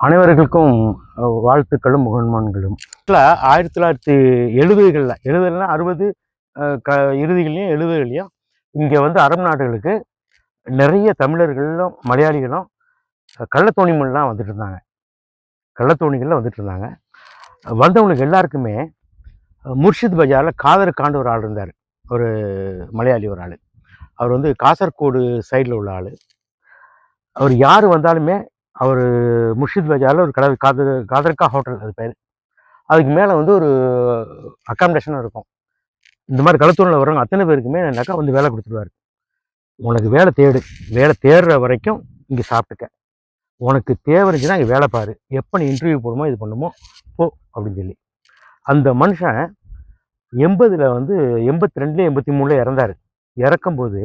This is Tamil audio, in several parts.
அனைவர்களுக்கும் வாழ்த்துக்களும் முகன்மான்களும். 1970களில் 60 இறுதிகளையும் 70களையும் இங்கே வந்து அரபு நாடுகளுக்கு நிறைய தமிழர்களும் மலையாளிகளும் கள்ளத்தோணிகள்லாம் வந்துட்டு இருந்தாங்க. கள்ளத்தோணிகளில் வந்துட்டு இருந்தாங்க. வந்தவங்களுக்கு எல்லாருக்குமே முர்ஷித் பஜாரில் காதர் காண்டு ஒரு ஆள் இருந்தார். ஒரு மலையாளி ஒரு ஆள். அவர் வந்து காசர்கோடு சைடில் உள்ள ஆள். அவர் யார் வந்தாலுமே அவர் முர்ஷித் பஜாரில் ஒரு கடை காதர்கா ஹோட்டல் அது பேர். அதுக்கு மேலே வந்து ஒரு அக்காமடேஷனும் இருக்கும். இந்த மாதிரி களத்தூரில் வர்றவங்க அத்தனை பேருக்குமே என்னக்கா வந்து வேலை கொடுத்துருவாரு. உனக்கு வேலை தேடு, வேலை தேடுற வரைக்கும் இங்கே சாப்பிட்டுக்க, உனக்கு தேவை இருந்துச்சுன்னா இங்கே வேலை பாரு, எப்போ நீ இன்டர்வியூ போடுமோ இது பண்ணுமோ போ அப்படின்னு சொல்லி. அந்த மனுஷன் 80ல் வந்து 82 83 இறந்தார். இறக்கும்போது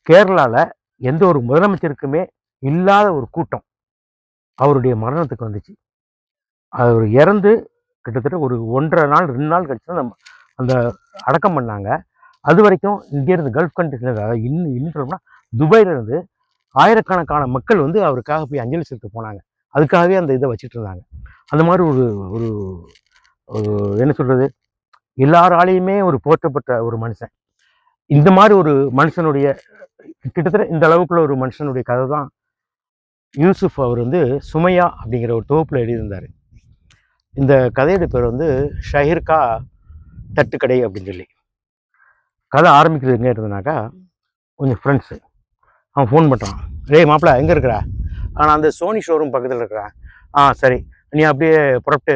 கேரளாவில் எந்த ஒரு முதலமைச்சருக்குமே இல்லாத ஒரு கூட்டம் அவருடைய மரணத்துக்கு வந்துச்சு. அவர் இறந்து கிட்டத்தட்ட ஒரு 1.5 நாள் 2 நாள் கழிச்சு தான் அந்த அடக்கம் பண்ணாங்க. அது வரைக்கும் இங்கேருந்து கல்ஃப் கண்ட்ரிஸ்ல, அதாவது இன்னும் சொல்லணும்னா துபாயிலிருந்து ஆயிரக்கணக்கான மக்கள் வந்து அவருக்காக போய் அஞ்சலி செலுத்த போனாங்க. அதுக்காகவே அந்த இதை வச்சுட்டு இருந்தாங்க. அந்த மாதிரி ஒரு ஒரு என்ன சொல்கிறது, எல்லாராலையுமே ஒரு போற்றப்பட்ட ஒரு மனுஷன். இந்த மாதிரி ஒரு மனுஷனுடைய கிட்டத்தட்ட இந்த அளவுக்குள்ள ஒரு மனுஷனுடைய கதை தான் யூசுஃப். அவர் வந்து சுமையா அப்படிங்கிற ஒரு தொகுப்பில் எழுதியிருந்தார். இந்த கதையோட பேர் வந்து ஷஹீர்கா தட்டுக்கடை அப்படின்னு சொல்லி. கதை ஆரம்பிக்கிறது எங்கே இருந்ததுனாக்கா, கொஞ்சம் ஃப்ரெண்ட்ஸு அவன் ஃபோன் பண்ணுறான். டேய் மாப்பிள்ள எங்கே இருக்கிறா? நான் அந்த சோனி ஷோரூம் பக்கத்தில் இருக்கிறேன். சரி, நீ அப்படியே புறப்பட்டு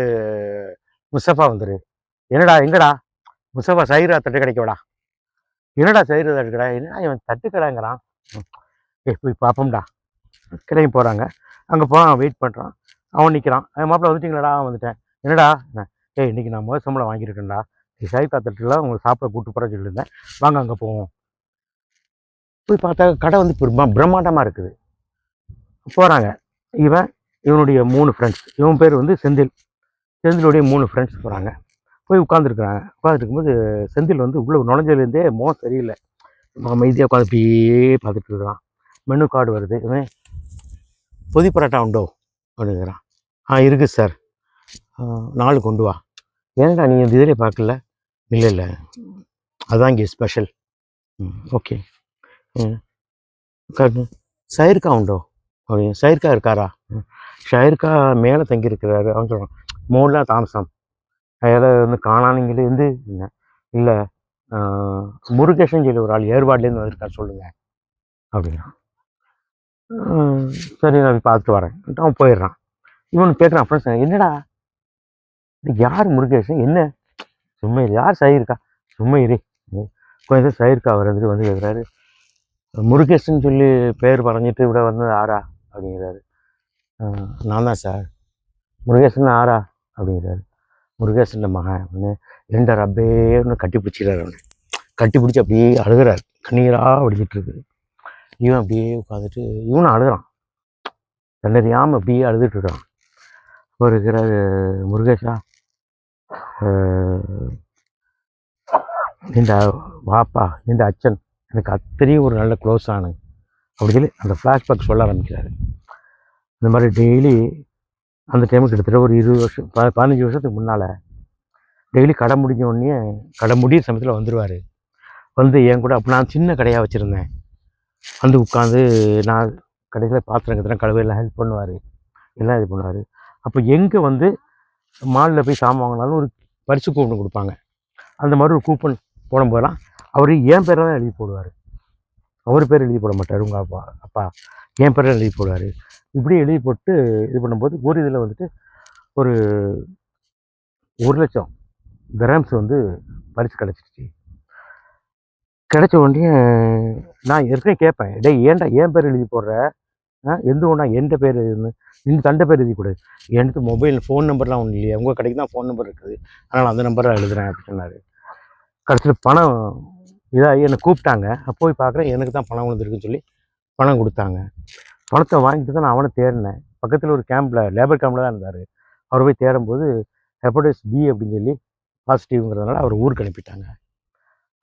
முஸ்தஃபா வந்துடு. என்னடா எங்கடா? முஸ்தஃபா சைரா தட்டு கடைக்கடா. என்னடா சைரா தட்டு கடை? என்னடா இவன் தட்டு கடைங்கிறான். போய் பார்ப்போம்டா. கிளம்பி போகிறாங்க. அங்கே போகிறான், வெயிட் பண்ணுறான். அவன் நிற்கிறான். மாப்பிள்ள வந்துட்டிங்களாடா? வந்துட்டேன். என்னடா? இன்றைக்கி நான் முதல் சம்பளம் வாங்கியிருக்கேன்டா. சைரா தட்டுல உங்களுக்கு சாப்பிட கூப்பிட்டு போகிற சொல்லியிருந்தேன், வாங்க அங்கே போவோம். போய் பார்த்தா கடை வந்து பிரம்மாண்டமாக இருக்குது. போகிறாங்க. இவனுடைய 3 ஃப்ரெண்ட்ஸ். இவன் பேர் வந்து செந்தில். செந்திலுடைய 3 ஃப்ரெண்ட்ஸ் போகிறாங்க. போய் உட்காந்துருக்குறாங்க. உட்காந்துருக்கும்போது செந்தில் வந்து உள்ளே நுழைஞ்சதுலேருந்தே மோகம் சரியில்லை. அமைதியாக உட்காந்து அப்படியே பார்த்துட்டு இருக்கிறான். மெனு கார்டு வருது. இவன் பொதி பரோட்டா உண்டோ அப்படிங்கிறான். இருக்குது சார், 4 கொண்டு வா. ஏன்டா நீ இந்த இதிலே பார்க்கல? இல்லை அதுதான் இங்கே ஸ்பெஷல். ஓகே. சைர்கா உண்டோ அப்படின்னு. சைர்கா இருக்காரா? ஷைர்கா மேலே தங்கியிருக்கிறாரு. அவன் சொல்கிறான், மூணுலாம் தாமசம், அதில் வந்து காணானீங்களே வந்து இல்லை முருகேஷன் சொல்லி ஒரு ஆள் ஏற்பாடுலேருந்து வந்திருக்கா சொல்லுங்கள் அப்படின்னா. சரி நான் பார்த்துட்டு வரேன். அவன் போயிடுறான். இவனு கேட்குறான் ஃப்ரெண்ட்ஸ், என்னடா யார் முருகேஷன்? என்ன சும்மா யார் சைர்கா? சும்மா இரு. கொஞ்சம் சைர்கா வந்துட்டு வந்து கேட்குறாரு, முருகேஷன் சொல்லி பேர் பறஞ்சிட்டு இப்படி வந்தது ஆறா அப்படிங்கிறாரு. நான் தான் சார். முருகேசன் ஆறா அப்படிங்கிறாரு. முருகேசன் மகன் அப்படின்னு 2 ரப்பேன்னு கட்டி பிடிச்சிக்கிறாரு. அவனை கட்டி பிடிச்சி அப்படியே அழுகிறார். கண்ணீராக வடிச்சிட்டு இருக்கு. இவன் அப்படியே உட்காந்துட்டு இவனும் அழுகிறான். தன்னறியாமல் அப்படியே அழுதுட்டு இருக்கான். இப்போ இருக்கிறாரு, முருகேஷா இந்த வாப்பா, இந்த அச்சன் எனக்கு அத்தனையும் ஒரு நல்ல க்ளோஸ் ஆனு அப்படி சொல்லி அந்த ஃப்ளாஷ்பேக் சொல்ல ஆரம்பிக்கிறாரு. இந்த மாதிரி டெய்லி அந்த டைமுக்கு கிட்டத்தட்ட ஒரு 20 வருஷம் 15 வருஷத்துக்கு முன்னால் டெய்லி கடை முடிஞ்ச உடனே, கடை முடிய சமயத்தில் வந்துடுவார். வந்து என் கூட, அப்போ நான் சின்ன கடையாக வச்சுருந்தேன், வந்து உட்காந்து நான் கடையில் பாத்திரம் கத்துறேன், கழுவையெல்லாம் ஹெல்ப் பண்ணுவார், எல்லாம் இது பண்ணுவார். அப்போ எங்கே வந்து மாலில் போய் சாமான் வாங்கினாலும் ஒரு பரிசு கூப்பன் கொடுப்பாங்க. அந்த மாதிரி ஒரு கூப்பன் போடும்போதெல்லாம் அவர் என் பேரை தான் எழுதி போடுவார். அவர் பேர் எழுதி போட மாட்டார். உங்கள் அப்பா என் பேரை எழுதி போடுவார். இப்படி எழுதி போட்டு இது பண்ணும்போது ஒரு இதில் வந்துட்டு ஒரு 1,00,000 கிராம்ஸ் வந்து பரிசு கிடச்சிருச்சு. கிடைச்ச உடனே நான் ஏற்கனவே கேட்பேன், டேய் ஏன்டா என் பேர் எழுதி போடுற? எந்த ஒன்றா எந்த பேர் இந்த தண்டை பேர் எழுதிக்கூடாது, எனக்கு மொபைல் ஃபோன் நம்பர்லாம் ஒன்றும் இல்லையா, உங்கள் கடைக்கு தான் ஃபோன் நம்பர் இருக்குது, அதனால் அந்த நம்பராக எழுதுகிறேன் அப்படின்னு சொன்னார். கடைசியில் பணம் இதாகி என்னை கூப்பிட்டாங்க. போய் பார்க்குறேன், எனக்கு தான் பணம் விழுந்துருக்குன்னு சொல்லி பணம் கொடுத்தாங்க. பணத்தை வாங்கிட்டு தான் நான் அவனை தேடினேன். பக்கத்தில் ஒரு கேம்பில், லேபர் கேம்பில் தான் இருந்தார். அவர் போய் தேடும்போது ஹெப்படைட்டிஸ் பி அப்படின்னு சொல்லி பாசிட்டிவ்ங்கிறதுனால அவர் ஊருக்கு அனுப்பிட்டாங்க.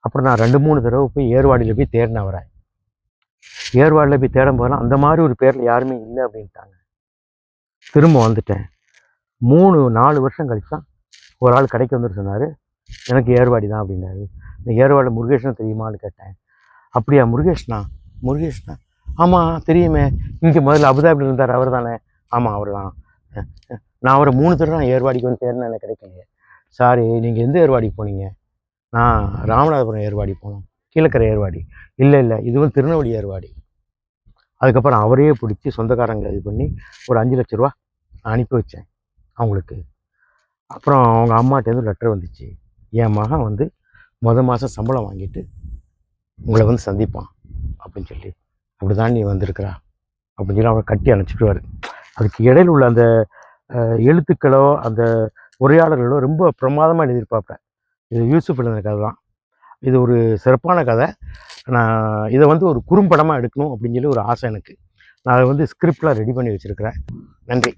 அப்புறம் நான் 2-3 தடவை போய் ஏர்வாடியில் போய் தேடினேன் அவரை. ஏர்வாடியில் போய் தேடும் போதெல்லாம் அந்த மாதிரி ஒரு பேரில் யாருமே இல்லை அப்படின்ட்டாங்க. திரும்ப வந்துட்டேன். 3-4 வருஷம் கழிச்சு தான் ஒரு ஆள் கடைக்கு வந்துட்டு சொன்னார், எனக்கு ஏர்வாடி தான் அப்படின்னாரு. இந்த ஏர்வாடி முருகேஷன் தெரியுமான்னு கேட்டேன். அப்படியா முருகேஷ்னா? முருகேஷ்னா? ஆமாம் தெரியுமே, இங்கே முதல்ல அபுதாபியில் இருந்தார் அவர் தானே? ஆமாம் அவர் தான். நான் அவரை 3 தடவை நான் ஏர்வாடிக்கு வந்து தேர்னேன், எனக்கு கிடைக்கலையே. சாரி, நீங்கள் எந்த ஏர்வாடிக்கு போனீங்க? நான் ராமநாதபுரம் ஏர்வாடி போனோம். கீழக்கரை ஏர்வாடி. இல்லை இல்லை, இது வந்து திருநெல்வேலி ஏர்வாடி. அதுக்கப்புறம் அவரையே பிடிச்சி சொந்தக்காரங்களை இது பண்ணி ஒரு 5 லட்ச ரூபா அனுப்பி வச்சேன் அவங்களுக்கு. அப்புறம் அவங்க அம்மாட்டேருந்து லெட்டர் வந்துச்சு, என் மகன் வந்து மாதம் சம்பளம் வாங்கிட்டு உங்களை வந்து சந்திப்பான் அப்படின்னு சொல்லி. அப்படி தான் நீ வந்திருக்கிறா அப்படின்னு சொல்லி அவரை கட்டி அணைச்சிடுவார். அதுக்கு இடையில் உள்ள அந்த எழுத்துக்களோ அந்த உரையாடல்களோ ரொம்ப பிரமாதமாக எழுதியிருப்பாப்பேன். இது யூசுப் எழுதின கதை தான். இது ஒரு சிறப்பான கதை. நான் இதை வந்து ஒரு குறும்படமாக எடுக்கணும் அப்படின்னு சொல்லி ஒரு ஆசை எனக்கு. நான் அதை வந்து ஸ்கிரிப்டெலாம் ரெடி பண்ணி வச்சுருக்கிறேன். நன்றி.